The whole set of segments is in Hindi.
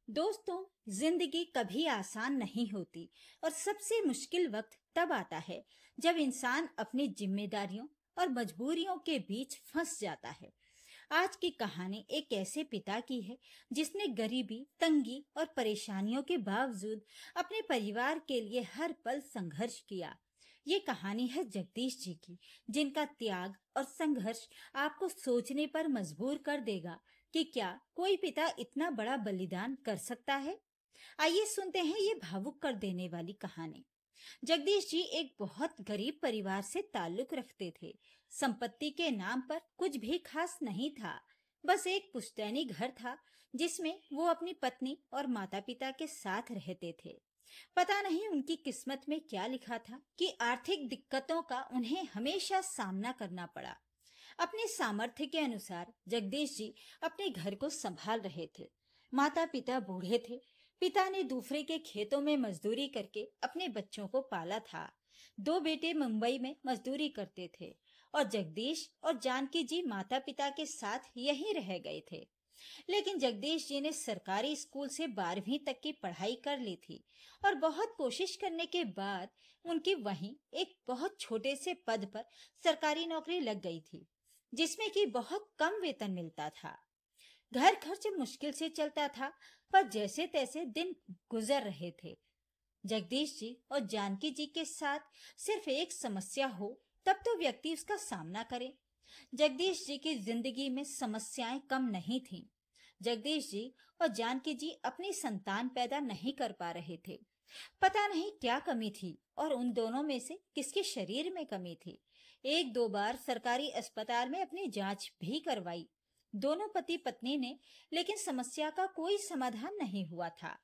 दोस्तों, जिंदगी कभी आसान नहीं होती और सबसे मुश्किल वक्त तब आता है जब इंसान अपनी जिम्मेदारियों और मजबूरियों के बीच फंस जाता है। आज की कहानी एक ऐसे पिता की है जिसने गरीबी, तंगी और परेशानियों के बावजूद अपने परिवार के लिए हर पल संघर्ष किया। ये कहानी है जगदीश जी की, जिनका त्याग और संघर्ष आपको सोचने पर मजबूर कर देगा कि क्या कोई पिता इतना बड़ा बलिदान कर सकता है। आइए सुनते हैं ये भावुक कर देने वाली कहानी। जगदीश जी एक बहुत गरीब परिवार से ताल्लुक रखते थे। संपत्ति के नाम पर कुछ भी खास नहीं था। बस एक पुश्तैनी घर था जिसमें वो अपनी पत्नी और माता पिता के साथ रहते थे। पता नहीं उनकी किस्मत में क्या लिखा था कि आर्थिक दिक्कतों का उन्हें हमेशा सामना करना पड़ा। अपने सामर्थ्य के अनुसार जगदीश जी अपने घर को संभाल रहे थे। माता पिता बूढ़े थे। पिता ने दूसरे के खेतों में मजदूरी करके अपने बच्चों को पाला था। दो बेटे मुंबई में मजदूरी करते थे और जगदीश और जानकी जी माता पिता के साथ यहीं रह गए थे। लेकिन जगदीश जी ने सरकारी स्कूल से 12वीं तक की पढ़ाई कर ली थी और बहुत कोशिश करने के बाद उनकी वहीं एक बहुत छोटे से पद पर सरकारी नौकरी लग गई थी, जिसमें कि बहुत कम वेतन मिलता था। घर खर्च मुश्किल से चलता था, पर जैसे तैसे दिन गुजर रहे थे। जगदीश जी और जानकी जी के साथ सिर्फ एक समस्या हो तब तो व्यक्ति उसका सामना करे। जगदीश जी की जिंदगी में समस्याएं कम नहीं थीं। जगदीश जी और जानकी जी अपनी संतान पैदा नहीं कर पा रहे थे। पता नहीं क्या कमी थी और उन दोनों में से किसके शरीर में कमी थी। एक दो बार सरकारी अस्पताल में अपनी जांच भी करवाई दोनों पति पत्नी ने, लेकिन समस्या का कोई समाधान नहीं हुआ था।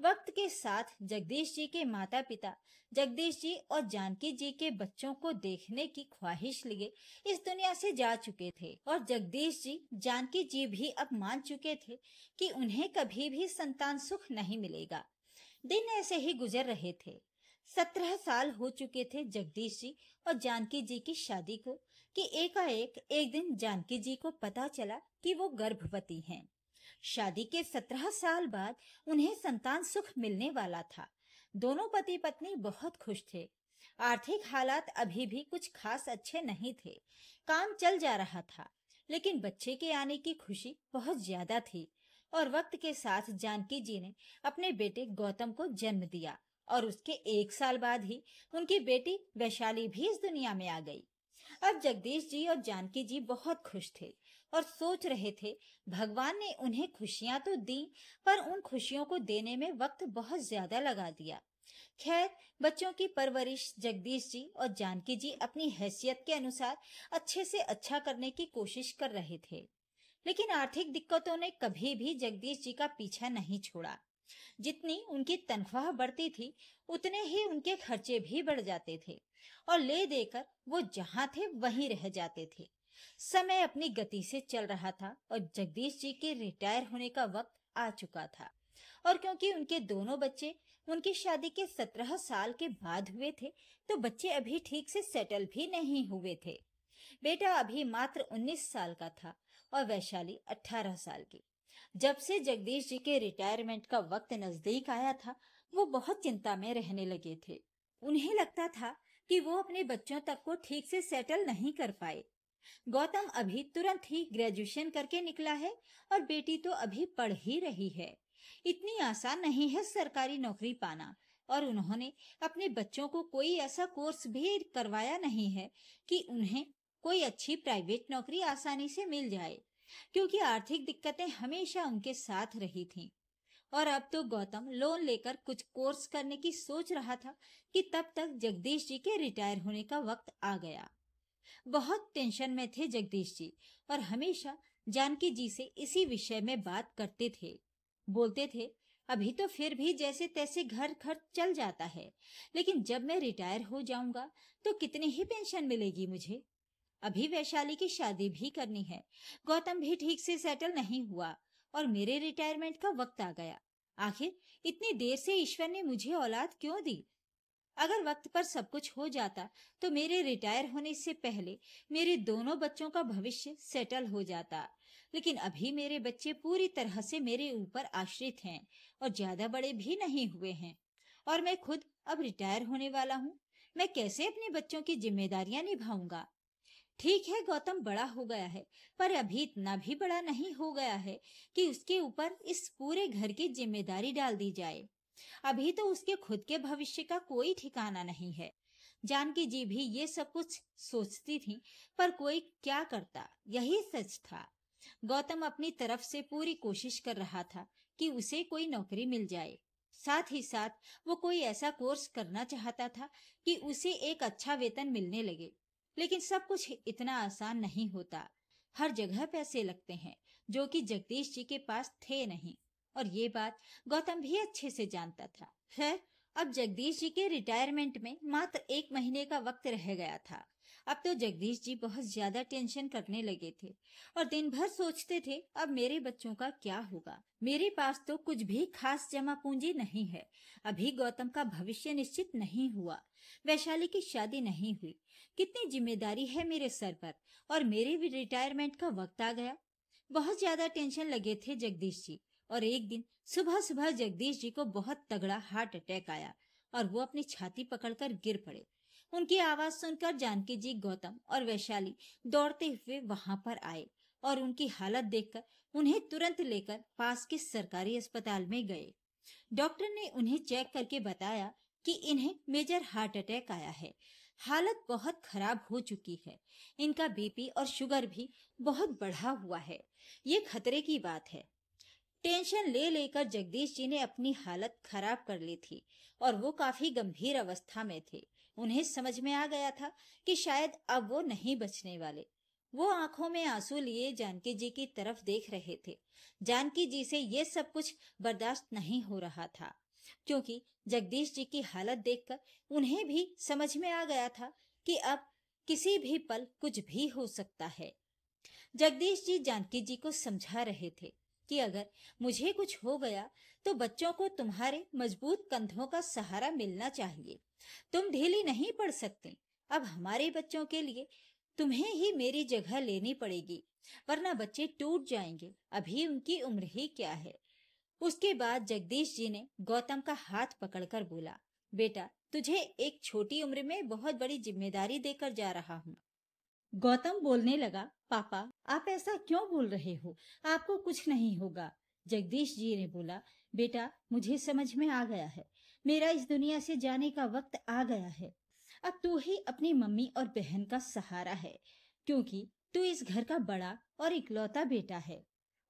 वक्त के साथ जगदीश जी के माता पिता जगदीश जी और जानकी जी के बच्चों को देखने की ख्वाहिश लिए इस दुनिया से जा चुके थे और जगदीश जी जानकी जी भी अब मान चुके थे कि उन्हें कभी भी संतान सुख नहीं मिलेगा। दिन ऐसे ही गुजर रहे थे। 17 साल हो चुके थे जगदीश जी और जानकी जी की शादी को कि एकाएक एक दिन जानकी जी को पता चला कि वो गर्भवती हैं। शादी के 17 साल बाद उन्हें संतान सुख मिलने वाला था। दोनों पति पत्नी बहुत खुश थे। आर्थिक हालात अभी भी कुछ खास अच्छे नहीं थे। काम चल जा रहा था, लेकिन बच्चे के आने की खुशी बहुत ज्यादा थी। और वक्त के साथ जानकी जी ने अपने बेटे गौतम को जन्म दिया और उसके 1 साल बाद ही उनकी बेटी वैशाली भी इस दुनिया में आ गई। अब जगदीश जी और जानकी जी बहुत खुश थे और सोच रहे थे, भगवान ने उन्हें खुशियां तो दी, पर उन खुशियों को देने में वक्त बहुत ज्यादा लगा दिया। खैर, बच्चों की परवरिश जगदीश जी और जानकी जी अपनी हैसियत के अनुसार अच्छे से अच्छा करने की कोशिश कर रहे थे। लेकिन आर्थिक दिक्कतों ने कभी भी जगदीश जी का पीछा नहीं छोड़ा। जितनी उनकी तनख्वाह बढ़ती थी, उतने ही उनके खर्चे भी बढ़ जाते थे और ले देकर वो जहां थे वहीं रह जाते थे। समय अपनी गति से चल रहा था और जगदीश जी के रिटायर होने का वक्त आ चुका था। और क्योंकि उनके दोनों बच्चे उनकी शादी के 17 साल के बाद हुए थे, तो बच्चे अभी ठीक से सेटल भी नहीं हुए थे। बेटा अभी मात्र 19 साल का था और वैशाली 18 साल की। जब से जगदीश जी के रिटायरमेंट का वक्त नजदीक आया था, वो बहुत चिंता में रहने लगे थे। उन्हें लगता था कि वो अपने बच्चों तक को ठीक से सेटल नहीं कर पाए। गौतम अभी तुरंत ही ग्रेजुएशन करके निकला है और बेटी तो अभी पढ़ ही रही है। इतनी आसान नहीं है सरकारी नौकरी पाना, और उन्होंने अपने बच्चों को कोई ऐसा कोर्स भी करवाया नहीं है कि उन्हें कोई अच्छी प्राइवेट नौकरी आसानी से मिल जाए, क्योंकि आर्थिक दिक्कतें हमेशा उनके साथ रही थीं। और अब तो गौतम लोन लेकर कुछ कोर्स करने की सोच रहा था कि तब तक जगदीश जी के रिटायर होने का वक्त आ गया। बहुत टेंशन में थे जगदीश जी और हमेशा जानकी जी से इसी विषय में बात करते थे। बोलते थे, अभी तो फिर भी जैसे तैसे घर खर्च चल जाता है, लेकिन जब मैं रिटायर हो जाऊंगा तो कितनी ही पेंशन मिलेगी मुझे। अभी वैशाली की शादी भी करनी है, गौतम भी ठीक से सेटल नहीं हुआ और मेरे रिटायरमेंट का वक्त आ गया। आखिर इतनी देर से ईश्वर ने मुझे औलाद क्यों दी? अगर वक्त पर सब कुछ हो जाता तो मेरे रिटायर होने से पहले मेरे दोनों बच्चों का भविष्य सेटल हो जाता। लेकिन अभी मेरे बच्चे पूरी तरह से मेरे ऊपर आश्रित हैं और ज्यादा बड़े भी नहीं हुए हैं और मैं खुद अब रिटायर होने वाला हूँ। मैं कैसे अपने बच्चों की जिम्मेदारियां निभाऊंगा? ठीक है, गौतम बड़ा हो गया है, पर अभी इतना भी बड़ा नहीं हो गया है कि उसके ऊपर इस पूरे घर की जिम्मेदारी डाल दी जाए। अभी तो उसके खुद के भविष्य का कोई ठिकाना नहीं है। जानकी जी भी ये सब कुछ सोचती थी, पर कोई क्या करता, यही सच था। गौतम अपनी तरफ से पूरी कोशिश कर रहा था कि उसे कोई नौकरी मिल जाए। साथ ही साथ वो कोई ऐसा कोर्स करना चाहता था कि उसे एक अच्छा वेतन मिलने लगे। लेकिन सब कुछ इतना आसान नहीं होता। हर जगह पैसे लगते हैं, जो कि जगदीश जी के पास थे नहीं। और ये बात गौतम भी अच्छे से जानता था। खैर, अब जगदीश जी के रिटायरमेंट में मात्र 1 महीने का वक्त रह गया था। अब तो जगदीश जी बहुत ज्यादा टेंशन करने लगे थे और दिन भर सोचते थे, अब मेरे बच्चों का क्या होगा? मेरे पास तो कुछ भी खास जमा पूंजी नहीं है। अभी गौतम का भविष्य निश्चित नहीं हुआ। वैशाली की शादी नहीं हुई। कितनी जिम्मेदारी है मेरे सर पर और मेरे भी रिटायरमेंट का वक्त आ गया। बहुत ज्यादा टेंशन लगे थे जगदीश जी। और एक दिन सुबह सुबह जगदीश जी को बहुत तगड़ा हार्ट अटैक आया और वो अपनी छाती पकड़कर गिर पड़े। उनकी आवाज सुनकर जानकी जी, गौतम और वैशाली दौड़ते हुए वहां पर आए और उनकी हालत देखकर उन्हें तुरंत लेकर पास के सरकारी अस्पताल में गए। डॉक्टर ने उन्हें चेक करके बताया कि इन्हें मेजर हार्ट अटैक आया है। हालत बहुत खराब हो चुकी है। इनका बीपी और शुगर भी बहुत बढ़ा हुआ है। ये खतरे की बात है। टेंशन ले लेकर जगदीश जी ने अपनी हालत खराब कर ली थी और वो काफी गंभीर अवस्था में थे। उन्हें समझ में आ गया था कि शायद अब वो नहीं बचने वाले। वो आंखों में आंसू लिए जानकी जी की तरफ देख रहे थे। जानकी जी से ये सब कुछ बर्दाश्त नहीं हो रहा था, क्योंकि जगदीश जी की हालत देखकर उन्हें भी समझ में आ गया था कि अब किसी भी पल कुछ भी हो सकता है। जगदीश जी जानकी जी को समझा रहे थे कि अगर मुझे कुछ हो गया तो बच्चों को तुम्हारे मजबूत कंधों का सहारा मिलना चाहिए। तुम ढीली नहीं पड़ सकते। अब हमारे बच्चों के लिए तुम्हें ही मेरी जगह लेनी पड़ेगी, वरना बच्चे टूट जाएंगे। अभी उनकी उम्र ही क्या है। उसके बाद जगदीश जी ने गौतम का हाथ पकड़कर बोला, बेटा, तुझे एक छोटी उम्र में बहुत बड़ी जिम्मेदारी देकर जा रहा हूँ। गौतम बोलने लगा, पापा, आप ऐसा क्यों बोल रहे हो? आपको कुछ नहीं होगा। जगदीश जी ने बोला, बेटा, मुझे समझ में आ गया है। मेरा इस दुनिया से जाने का वक्त आ गया है। अब तू ही अपनी मम्मी और बहन का सहारा है, क्योंकि तू इस घर का बड़ा और इकलौता बेटा है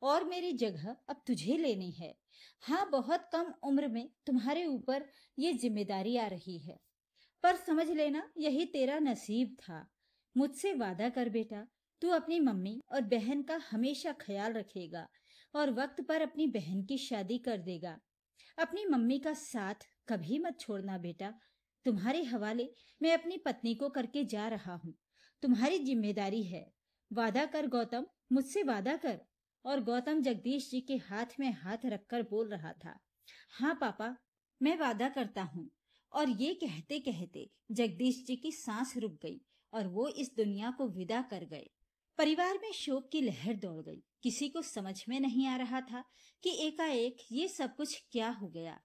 और मेरी जगह अब तुझे लेनी है। हाँ, बहुत कम उम्र में तुम्हारे ऊपर ये जिम्मेदारी आ रही है, पर समझ लेना, यही तेरा नसीब था। मुझसे वादा कर बेटा, तू अपनी मम्मी और बहन का हमेशा ख्याल रखेगा और वक्त पर अपनी बहन की शादी कर देगा। अपनी मम्मी का साथ कभी मत छोड़ना बेटा। तुम्हारे हवाले मैं अपनी पत्नी को करके जा रहा हूँ। तुम्हारी जिम्मेदारी है। वादा कर गौतम, मुझसे वादा कर। और गौतम जगदीश जी के हाथ में हाथ रखकर बोल रहा था, हाँ पापा, मैं वादा करता हूँ। और ये कहते कहते जगदीश जी की सांस रुक गई और वो इस दुनिया को विदा कर गए। परिवार में शोक की लहर दौड़ गई। किसी को समझ में नहीं आ रहा था कि एकाएक ये सब कुछ क्या हो गया।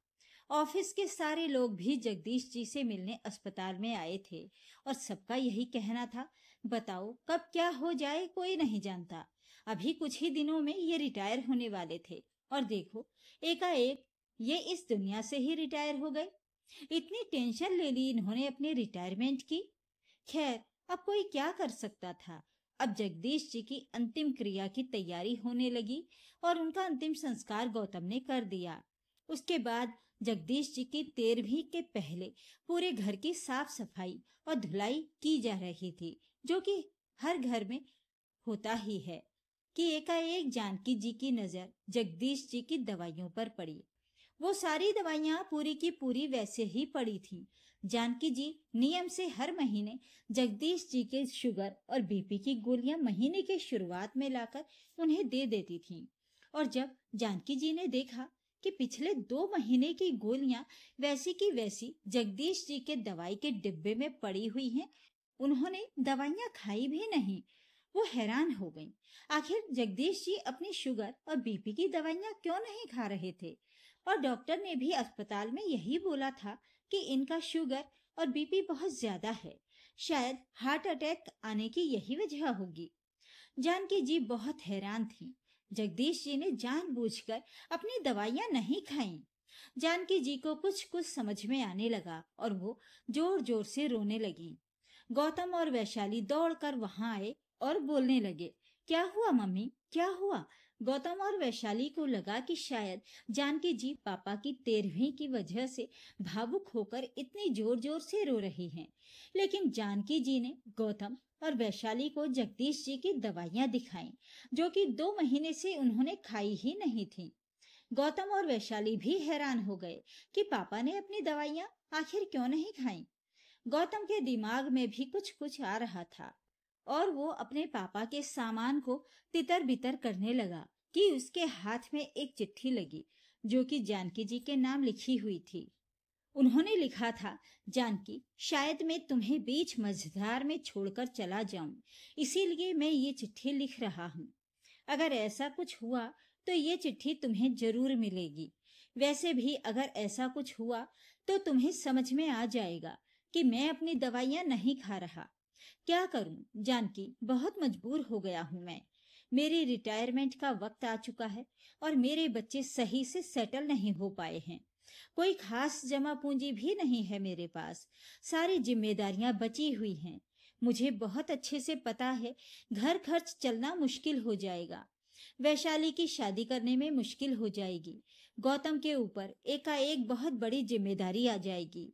ऑफिस के सारे लोग भी जगदीश जी से मिलने अस्पताल में आए थे और सबका यही कहना था, बताओ कब क्या हो जाए कोई नहीं जानता। अभी कुछ ही दिनों में ये रिटायर होने वाले थे और देखो, एकाएक ये इस दुनिया से ही रिटायर हो गए। इतनी टेंशन ले ली इन्होंने अपने रिटायरमेंट की। खैर, अब कोई क्या कर सकता था। अब जगदीश जी की अंतिम क्रिया की तैयारी होने लगी और उनका अंतिम संस्कार गौतम ने कर दिया। उसके बाद जगदीश जी की 13वीं के पहले पूरे घर की साफ सफाई और धुलाई की जा रही थी, जो कि हर घर में होता ही है। कि एकाएक जानकी जी की नजर जगदीश जी की दवाइयों पर पड़ी। वो सारी दवाइयां पूरी की पूरी वैसे ही पड़ी थी। जानकी जी नियम से हर महीने जगदीश जी के शुगर और बीपी की गोलियां महीने के शुरुआत में लाकर उन्हें दे देती थीं। और जब जानकी जी ने देखा कि पिछले 2 महीने की गोलियां वैसी की वैसी जगदीश जी के दवाई के डिब्बे में पड़ी हुई हैं, उन्होंने दवाइयां खाई भी नहीं वो हैरान हो गईं। आखिर जगदीश जी अपनी शुगर और बीपी की दवाइयां क्यों नहीं खा रहे थे? और डॉक्टर ने भी अस्पताल में यही बोला था कि इनका शुगर और बीपी बहुत ज्यादा है। शायद हार्ट अटैक आने की यही वजह होगी। जानकी जी बहुत हैरान थी। जगदीश जी ने जानबूझकर अपनी दवाइयां नहीं खाईं। जानकी जी को कुछ कुछ समझ में आने लगा और वो जोर जोर से रोने लगी। गौतम और वैशाली दौड़कर वहां आए और बोलने लगे, क्या हुआ मम्मी, क्या हुआ? गौतम और वैशाली को लगा कि शायद जानकी जी पापा की 13वीं की वजह से भावुक होकर इतनी जोर जोर से रो रही हैं। लेकिन जानकी जी ने गौतम और वैशाली को जगदीश जी की दवाइयां दिखाईं, जो कि 2 महीने से उन्होंने खाई ही नहीं थी। गौतम और वैशाली भी हैरान हो गए कि पापा ने अपनी दवाइयां आखिर क्यों नहीं खाई। गौतम के दिमाग में भी कुछ कुछ आ रहा था और वो अपने पापा के सामान को तितर बितर करने लगा कि उसके हाथ में एक चिट्ठी लगी जो कि जानकी जी के नाम लिखी हुई थी। उन्होंने लिखा था, जानकी, शायद मैं तुम्हें बीच मझधार में छोड़कर चला जाऊं, इसीलिए मैं ये चिट्ठी लिख रहा हूँ। अगर ऐसा कुछ हुआ तो ये चिट्ठी तुम्हें जरूर मिलेगी। वैसे भी अगर ऐसा कुछ हुआ तो तुम्हें समझ में आ जाएगा कि मैं अपनी दवाइयां नहीं खा रहा। क्या करूं जानकी, बहुत मजबूर हो गया हूं मैं। मेरी रिटायरमेंट का वक्त आ चुका है और मेरे बच्चे सही से सेटल नहीं हो पाए हैं। कोई खास जमा पूंजी भी नहीं है मेरे पास। सारी जिम्मेदारियां बची हुई हैं। मुझे बहुत अच्छे से पता है घर खर्च चलना मुश्किल हो जाएगा। वैशाली की शादी करने में मुश्किल हो जाएगी। गौतम के ऊपर एकाएक बहुत बड़ी जिम्मेदारी आ जाएगी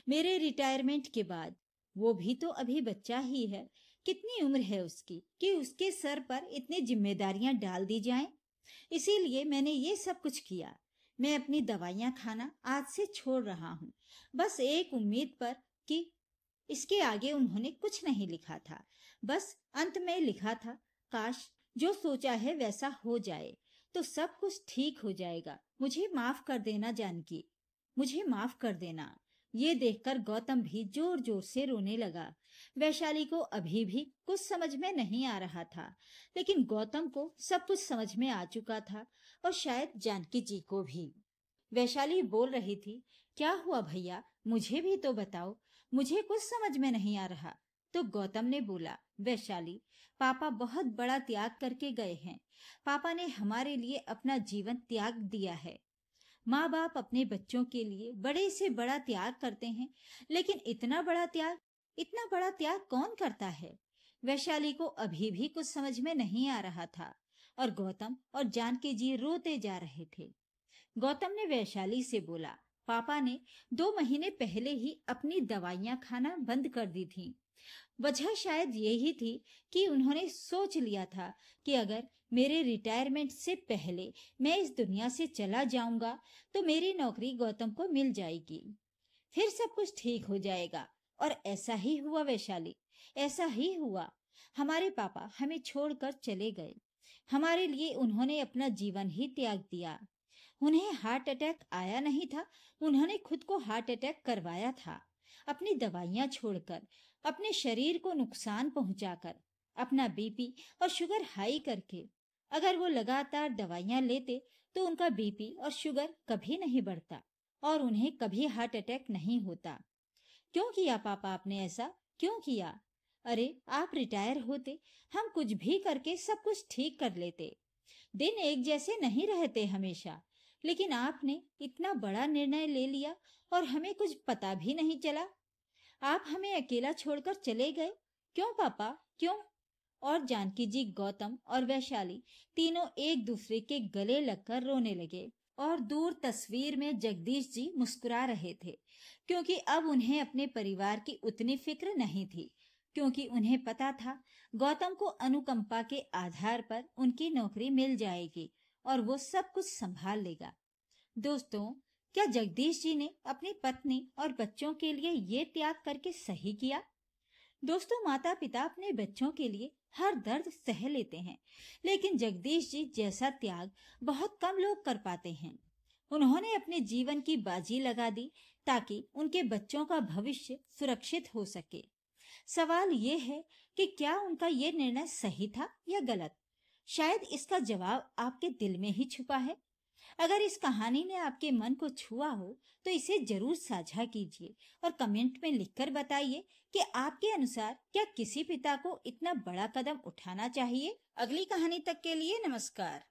मेरे रिटायरमेंट के बाद। वो भी तो अभी बच्चा ही है। कितनी उम्र है उसकी कि उसके सर पर इतनी जिम्मेदारियां डाल दी जाएं? इसीलिए मैंने ये सब कुछ किया। मैं अपनी दवाइयां खाना आज से छोड़ रहा हूँ, बस एक उम्मीद पर कि इसके आगे उन्होंने कुछ नहीं लिखा था। बस अंत में लिखा था, काश जो सोचा है वैसा हो जाए तो सब कुछ ठीक हो जाएगा। मुझे माफ कर देना जानकी, मुझे माफ कर देना। ये देखकर गौतम भी जोर जोर से रोने लगा। वैशाली को अभी भी कुछ समझ में नहीं आ रहा था, लेकिन गौतम को सब कुछ समझ में आ चुका था और शायद जानकी जी को भी। वैशाली बोल रही थी, क्या हुआ भैया, मुझे भी तो बताओ, मुझे कुछ समझ में नहीं आ रहा। तो गौतम ने बोला, वैशाली, पापा बहुत बड़ा त्याग करके गए हैं। पापा ने हमारे लिए अपना जीवन त्याग दिया है। माँ बाप अपने बच्चों के लिए बड़े से बड़ा त्याग करते हैं, लेकिन इतना बड़ा त्याग कौन करता है? वैशाली को अभी भी कुछ समझ में नहीं आ रहा था और गौतम और जानकी जी रोते जा रहे थे। गौतम ने वैशाली से बोला, पापा ने 2 महीने पहले ही अपनी दवाइयां खाना बंद कर दी थी। वजह शायद यही थी कि उन्होंने सोच लिया था कि अगर मेरे रिटायरमेंट से पहले मैं इस दुनिया से चला जाऊंगा तो मेरी नौकरी गौतम को मिल जाएगी, फिर सब कुछ ठीक हो जाएगा। और ऐसा ही हुआ वैशाली, ऐसा ही हुआ। हमारे पापा हमें छोड़कर चले गए। हमारे लिए उन्होंने अपना जीवन ही त्याग दिया। उन्हें हार्ट अटैक आया नहीं था, उन्होंने खुद को हार्ट अटैक करवाया था। अपनी दवाइयां छोड़कर, अपने शरीर को नुकसान पहुंचाकर, अपना बीपी और शुगर हाई करके। अगर वो लगातार दवाइयां लेते तो उनका बीपी और शुगर कभी नहीं बढ़ता और उन्हें कभी हार्ट अटैक नहीं होता। क्यों किया पापा आपने ऐसा, क्यों किया? अरे आप रिटायर होते, हम कुछ भी करके सब कुछ ठीक कर लेते। दिन एक जैसे नहीं रहते हमेशा, लेकिन आपने इतना बड़ा निर्णय ले लिया और हमें कुछ पता भी नहीं चला। आप हमें अकेला छोड़कर चले गए। क्यों पापा, क्यों? और जानकी जी, गौतम और वैशाली तीनों एक दूसरे के गले लगकर रोने लगे और दूर तस्वीर में जगदीश जी मुस्कुरा रहे थे, क्योंकि अब उन्हें अपने परिवार की उतनी फिक्र नहीं थी, क्योंकि उन्हें पता था गौतम को अनुकंपा के आधार पर उनकी नौकरी मिल जाएगी और वो सब कुछ संभाल लेगा। दोस्तों, क्या जगदीश जी ने अपनी पत्नी और बच्चों के लिए ये त्याग करके सही किया? दोस्तों, माता पिता अपने बच्चों के लिए हर दर्द सह लेते हैं, लेकिन जगदीश जी जैसा त्याग बहुत कम लोग कर पाते हैं। उन्होंने अपने जीवन की बाजी लगा दी ताकि उनके बच्चों का भविष्य सुरक्षित हो सके। सवाल ये है कि क्या उनका ये निर्णय सही था या गलत। शायद इसका जवाब आपके दिल में ही छुपा है। अगर इस कहानी ने आपके मन को छुआ हो तो इसे जरूर साझा कीजिए और कमेंट में लिखकर बताइए कि आपके अनुसार क्या किसी पिता को इतना बड़ा कदम उठाना चाहिए। अगली कहानी तक के लिए नमस्कार।